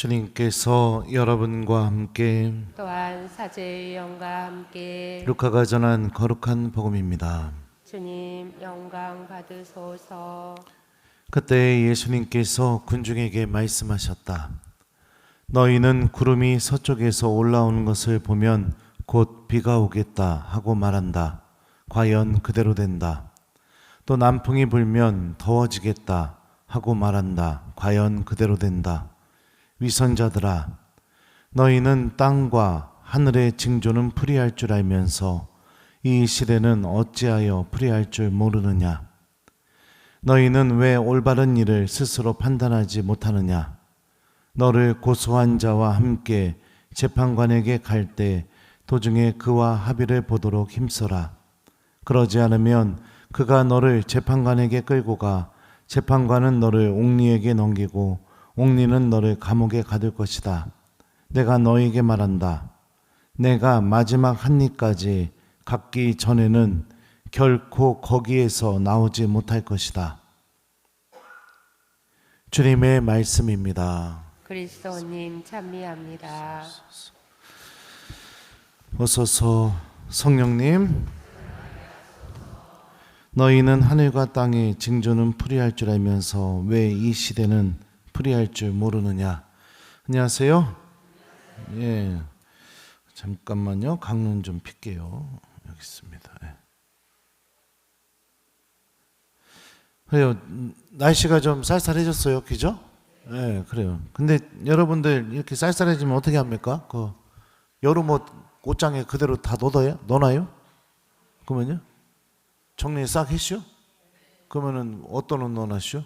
주님께서 여러분과 함께 또한 사제의 영과 함께 루카가 전한 거룩한 복음입니다. 주님 영광 받으소서. 그때 예수님께서 군중에게 말씀하셨다. 너희는 구름이 서쪽에서 올라오는 것을 보면 곧 비가 오겠다 하고 말한다. 과연 그대로 된다. 또 남풍이 불면 더워지겠다 하고 말한다. 과연 그대로 된다. 위선자들아, 너희는 땅과 하늘의 징조는 풀이할 줄 알면서 이 시대는 어찌하여 풀이할 줄 모르느냐? 너희는 왜 올바른 일을 스스로 판단하지 못하느냐? 너를 고소한 자와 함께 재판관에게 갈 때 도중에 그와 합의를 보도록 힘써라. 그러지 않으면 그가 너를 재판관에게 끌고 가 재판관은 너를 옥리에게 넘기고 옥리는 너를 감옥에 가둘 것이다. 내가 너에게 말한다. 내가 마지막 한 입까지 갖기 전에는 결코 거기에서 나오지 못할 것이다. 주님의 말씀입니다. 그리스도님 찬미합니다. 어서서 성령님, 너희는 하늘과 땅의 징조는 풀이할 줄 알면서 왜 이 시대는 풀이할 줄 모르느냐? 안녕하세요. 예, 잠깐만요. 강론 좀 필게요. 여기 있습니다. 예. 그래요. 날씨가 좀 쌀쌀해졌어요, 그죠? 예, 그래요. 근데 여러분들 이렇게 쌀쌀해지면 어떻게 합니까? 그 여름 옷장에 그대로 다 넣어놔요? 그러면요? 정리 싹 했슈? 그러면은 어떤 옷 넣어놨슈?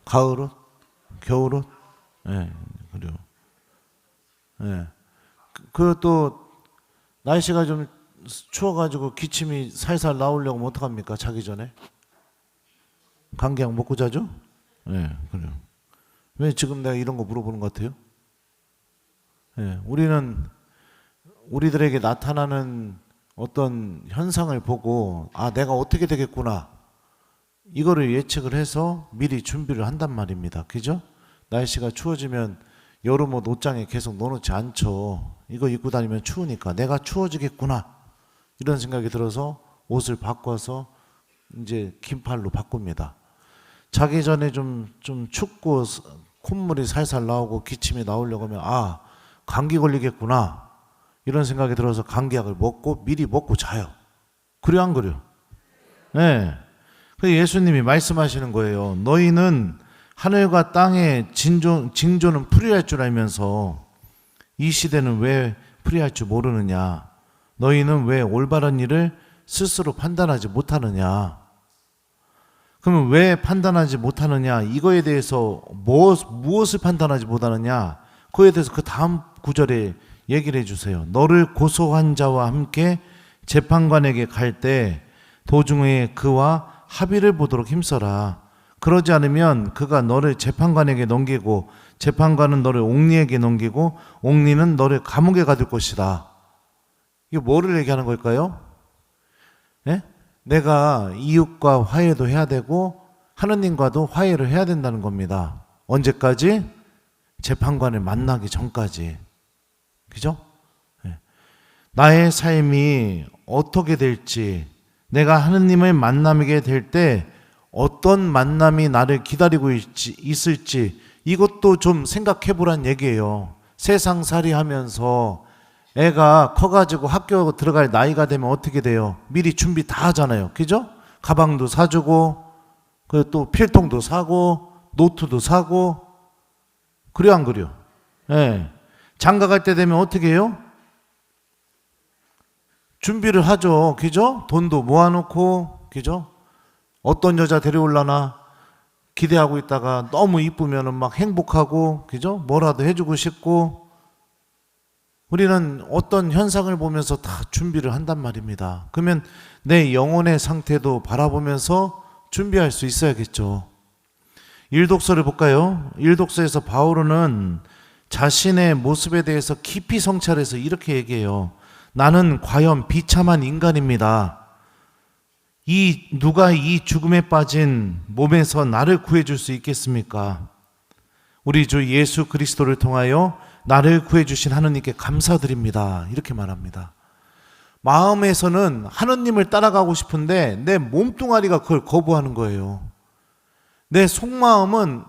가을옷? 겨울옷? 예, 그래요. 예. 또 날씨가 좀 추워가지고 기침이 살살 나오려고 하면 어떡합니까? 자기 전에? 감기약 먹고 자죠? 예, 그래요. 왜 지금 내가 이런 거 물어보는 것 같아요? 예, 우리들에게 나타나는 어떤 현상을 보고 내가 어떻게 되겠구나 이거를 예측을 해서 미리 준비를 한단 말입니다. 그죠? 날씨가 추워지면 여름옷 옷장에 계속 넣어놓지 않죠. 이거 입고 다니면 추우니까 내가 추워지겠구나 이런 생각이 들어서 옷을 바꿔서 이제 긴팔로 바꿉니다. 자기 전에 좀 춥고 콧물이 살살 나오고 기침이 나오려고 하면 감기 걸리겠구나 이런 생각이 들어서 감기약을 미리 먹고 자요. 그래요, 안 그래요? 네. 그래서 예수님이 말씀하시는 거예요. 너희는 하늘과 땅의 징조는 풀이할 줄 알면서 이 시대는 왜 풀이할 줄 모르느냐? 너희는 왜 올바른 일을 스스로 판단하지 못하느냐? 그러면 왜 판단하지 못하느냐? 이거에 대해서 무엇을 판단하지 못하느냐? 그거에 대해서 그 다음 구절에 얘기를 해주세요. 너를 고소한 자와 함께 재판관에게 갈 때 도중에 그와 합의를 보도록 힘써라. 그러지 않으면 그가 너를 재판관에게 넘기고 재판관은 너를 옥리에게 넘기고 옥리는 너를 감옥에 가둘 것이다. 이게 뭐를 얘기하는 걸까요? 네? 내가 이웃과 화해도 해야 되고 하느님과도 화해를 해야 된다는 겁니다. 언제까지? 재판관을 만나기 전까지. 그죠? 네. 나의 삶이 어떻게 될지, 내가 하느님을 만나게 될 때 어떤 만남이 나를 기다리고 있을지 이것도 좀 생각해 보란 얘기예요. 세상살이 하면서 애가 커가지고 학교 들어갈 나이가 되면 어떻게 돼요? 미리 준비 다 하잖아요. 그죠? 가방도 사주고 그리고 또 필통도 사고 노트도 사고 그래요, 안 그래요? 네. 장가 갈 때 되면 어떻게 해요? 준비를 하죠. 그죠? 돈도 모아놓고, 그죠? 어떤 여자 데려올라나 기대하고 있다가 너무 이쁘면 막 행복하고, 그죠? 뭐라도 해주고 싶고, 우리는 어떤 현상을 보면서 다 준비를 한단 말입니다. 그러면 내 영혼의 상태도 바라보면서 준비할 수 있어야겠죠. 일독서를 볼까요? 일독서에서 바오로는 자신의 모습에 대해서 깊이 성찰해서 이렇게 얘기해요. 나는 과연 비참한 인간입니다. 누가 이 죽음에 빠진 몸에서 나를 구해줄 수 있겠습니까? 우리 주 예수 그리스도를 통하여 나를 구해주신 하느님께 감사드립니다. 이렇게 말합니다. 마음에서는 하느님을 따라가고 싶은데 내 몸뚱아리가 그걸 거부하는 거예요. 내 속마음은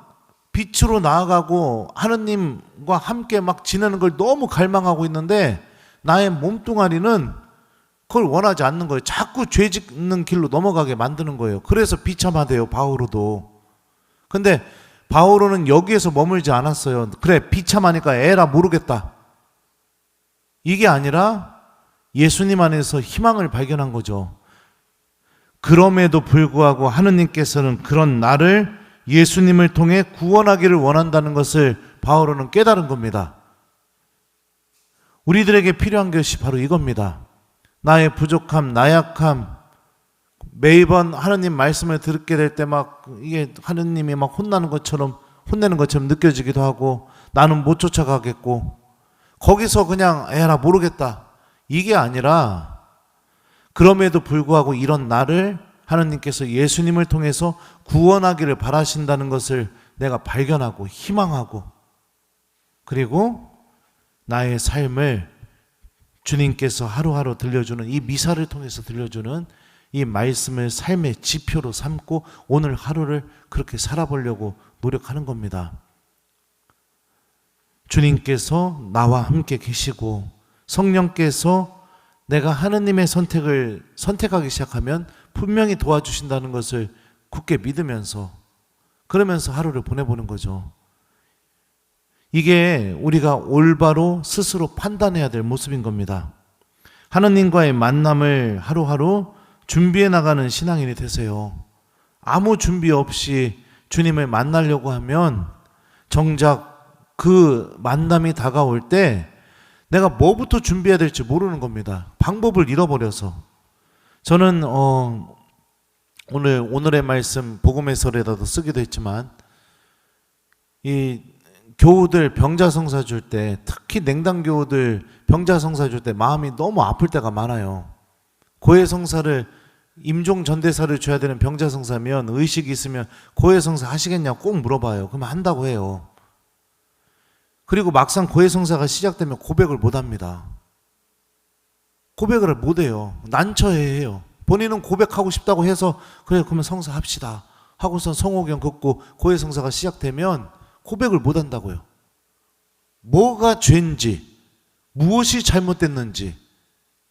빛으로 나아가고 하느님과 함께 막 지내는 걸 너무 갈망하고 있는데 나의 몸뚱아리는 그걸 원하지 않는 거예요. 자꾸 죄 짓는 길로 넘어가게 만드는 거예요. 그래서 비참하대요, 바오로도. 근데 바오로는 여기에서 머물지 않았어요. 그래, 비참하니까 에라 모르겠다. 이게 아니라 예수님 안에서 희망을 발견한 거죠. 그럼에도 불구하고 하느님께서는 그런 나를 예수님을 통해 구원하기를 원한다는 것을 바오로는 깨달은 겁니다. 우리들에게 필요한 것이 바로 이겁니다. 나의 부족함, 나약함, 매번 하느님 말씀을 듣게 될 때 막 이게 하느님이 막 혼내는 것처럼 느껴지기도 하고 나는 못 쫓아가겠고 거기서 그냥 에라 모르겠다. 이게 아니라 그럼에도 불구하고 이런 나를 하느님께서 예수님을 통해서 구원하기를 바라신다는 것을 내가 발견하고 희망하고 그리고 나의 삶을 주님께서 하루하루 들려주는 이 미사를 통해서 들려주는 이 말씀을 삶의 지표로 삼고 오늘 하루를 그렇게 살아보려고 노력하는 겁니다. 주님께서 나와 함께 계시고 성령께서 내가 하느님의 선택을 선택하기 시작하면 분명히 도와주신다는 것을 굳게 믿으면서 그러면서 하루를 보내보는 거죠. 이게 우리가 올바로 스스로 판단해야 될 모습인 겁니다. 하느님과의 만남을 하루하루 준비해 나가는 신앙인이 되세요. 아무 준비 없이 주님을 만나려고 하면 정작 그 만남이 다가올 때 내가 뭐부터 준비해야 될지 모르는 겁니다. 방법을 잃어버려서. 저는 오늘의 말씀 복음의설에다도 쓰기도 했지만 이 교우들 병자성사 줄 때 특히 냉당 교우들 병자성사 줄 때 마음이 너무 아플 때가 많아요. 고해성사를 임종 전대사를 줘야 되는 병자성사면 의식이 있으면 고해성사 하시겠냐고 꼭 물어봐요. 그러면 한다고 해요. 그리고 막상 고해성사가 시작되면 고백을 못 합니다. 고백을 못 해요. 난처해해요. 본인은 고백하고 싶다고 해서 그래 그러면 성사합시다 하고서 성호경 긋고 고해성사가 시작되면 고백을 못 한다고요. 뭐가 죄인지 무엇이 잘못됐는지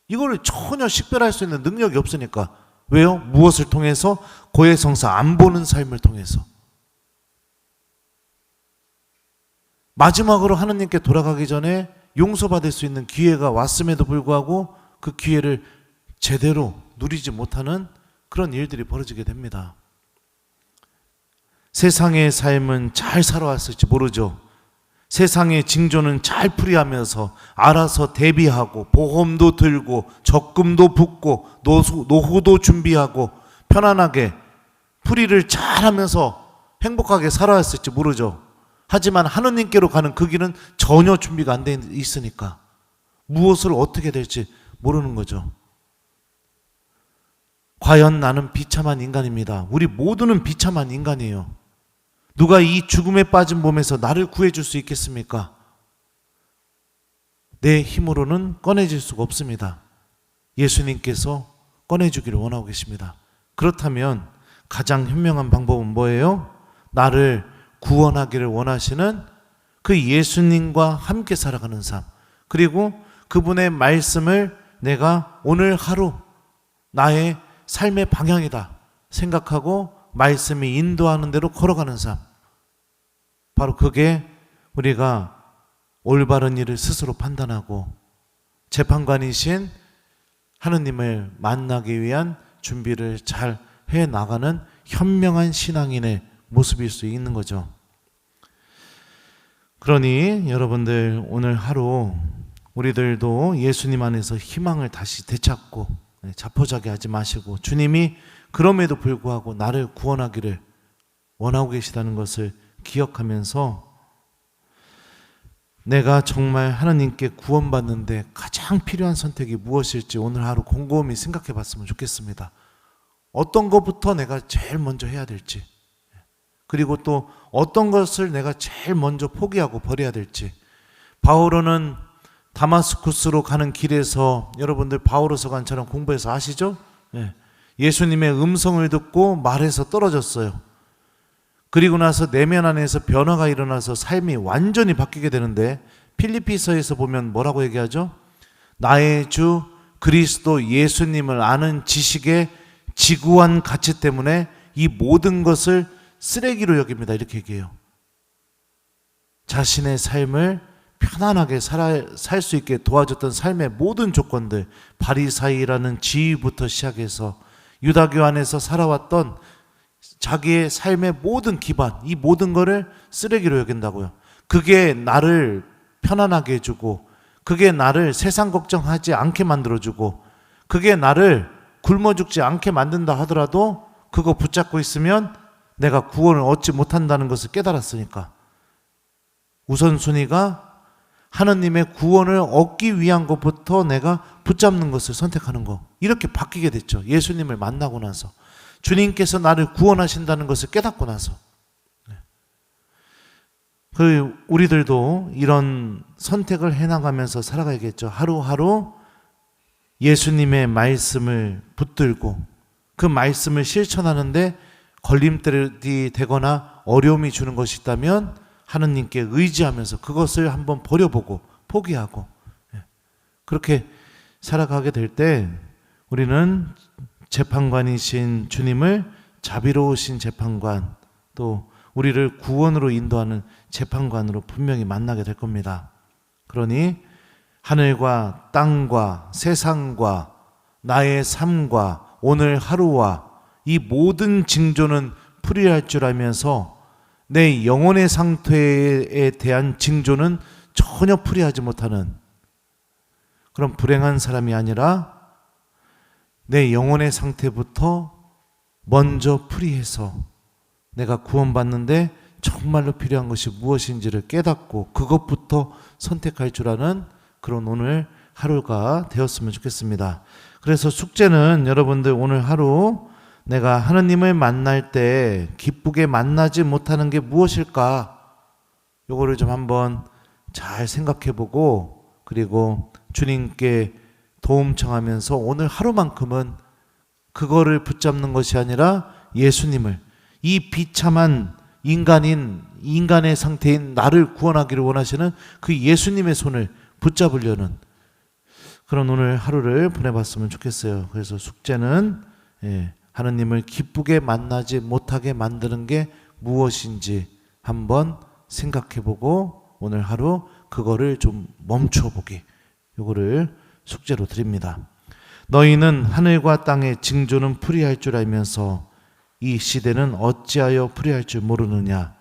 이거를 전혀 식별할 수 있는 능력이 없으니까. 왜요? 무엇을 통해서? 고해성사 안 보는 삶을 통해서. 마지막으로 하느님께 돌아가기 전에 용서받을 수 있는 기회가 왔음에도 불구하고 그 기회를 제대로 누리지 못하는 그런 일들이 벌어지게 됩니다. 세상의 삶은 잘 살아왔을지 모르죠. 세상의 징조는 잘 풀이하면서 알아서 대비하고 보험도 들고 적금도 붓고 노후도 준비하고 편안하게 풀이를 잘하면서 행복하게 살아왔을지 모르죠. 하지만 하느님께로 가는 그 길은 전혀 준비가 안 돼 있으니까 무엇을 어떻게 될지 모르는 거죠. 과연 나는 비참한 인간입니다. 우리 모두는 비참한 인간이에요. 누가 이 죽음에 빠진 몸에서 나를 구해줄 수 있겠습니까? 내 힘으로는 꺼내질 수가 없습니다. 예수님께서 꺼내주기를 원하고 계십니다. 그렇다면 가장 현명한 방법은 뭐예요? 나를 구원하기를 원하시는 그 예수님과 함께 살아가는 삶, 그리고 그분의 말씀을 내가 오늘 하루 나의 삶의 방향이다 생각하고 말씀이 인도하는 대로 걸어가는 삶. 바로 그게 우리가 올바른 일을 스스로 판단하고 재판관이신 하느님을 만나기 위한 준비를 잘 해나가는 현명한 신앙인의 모습일 수 있는 거죠. 그러니 여러분들 오늘 하루 우리들도 예수님 안에서 희망을 다시 되찾고 자포자기 하지 마시고 주님이 그럼에도 불구하고 나를 구원하기를 원하고 계시다는 것을 기억하면서 내가 정말 하나님께 구원받는데 가장 필요한 선택이 무엇일지 오늘 하루 곰곰이 생각해 봤으면 좋겠습니다. 어떤 것부터 내가 제일 먼저 해야 될지, 그리고 또 어떤 것을 내가 제일 먼저 포기하고 버려야 될지. 바오로는 다마스쿠스로 가는 길에서 여러분들 바오로서관처럼 공부해서 아시죠? 예. 예수님의 음성을 듣고 말에서 떨어졌어요. 그리고 나서 내면 안에서 변화가 일어나서 삶이 완전히 바뀌게 되는데 필리피서에서 보면 뭐라고 얘기하죠? 나의 주 그리스도 예수님을 아는 지식의 지구한 가치 때문에 이 모든 것을 쓰레기로 여깁니다. 이렇게 얘기해요. 자신의 삶을 편안하게 살 수 있게 도와줬던 삶의 모든 조건들, 바리사이라는 지위부터 시작해서 유다교 안에서 살아왔던 자기의 삶의 모든 기반, 이 모든 거를 쓰레기로 여긴다고요. 그게 나를 편안하게 해주고, 그게 나를 세상 걱정하지 않게 만들어주고, 그게 나를 굶어 죽지 않게 만든다 하더라도 그거 붙잡고 있으면 내가 구원을 얻지 못한다는 것을 깨달았으니까 우선순위가 하느님의 구원을 얻기 위한 것부터 내가 붙잡는 것을 선택하는 거, 이렇게 바뀌게 됐죠. 예수님을 만나고 나서, 주님께서 나를 구원하신다는 것을 깨닫고 나서. 우리들도 이런 선택을 해나가면서 살아가야겠죠. 하루하루 예수님의 말씀을 붙들고 그 말씀을 실천하는데 걸림돌이 되거나 어려움이 주는 것이 있다면 하느님께 의지하면서 그것을 한번 버려보고 포기하고 그렇게 살아가게 될 때 우리는 재판관이신 주님을 자비로우신 재판관, 또 우리를 구원으로 인도하는 재판관으로 분명히 만나게 될 겁니다. 그러니 하늘과 땅과 세상과 나의 삶과 오늘 하루와 이 모든 징조는 풀이할 줄 알면서 내 영혼의 상태에 대한 징조는 전혀 풀이하지 못하는 그런 불행한 사람이 아니라 내 영혼의 상태부터 먼저 풀이해서 내가 구원받는데 정말로 필요한 것이 무엇인지를 깨닫고 그것부터 선택할 줄 아는 그런 오늘 하루가 되었으면 좋겠습니다. 그래서 숙제는 여러분들 오늘 하루 내가 하느님을 만날 때 기쁘게 만나지 못하는 게 무엇일까? 요거를 좀 한번 잘 생각해 보고 그리고 주님께 도움 청하면서 오늘 하루만큼은 그거를 붙잡는 것이 아니라 예수님을, 이 비참한 인간의 상태인 나를 구원하기를 원하시는 그 예수님의 손을 붙잡으려는 그런 오늘 하루를 보내봤으면 좋겠어요. 그래서 숙제는 하느님을 기쁘게 만나지 못하게 만드는 게 무엇인지 한번 생각해보고 오늘 하루 그거를 좀 멈춰보기, 요거를 숙제로 드립니다. 너희는 하늘과 땅의 징조는 풀이할 줄 알면서 이 시대는 어찌하여 풀이할 줄 모르느냐?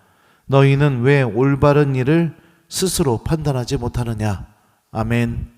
너희는 왜 올바른 일을 스스로 판단하지 못하느냐? 아멘.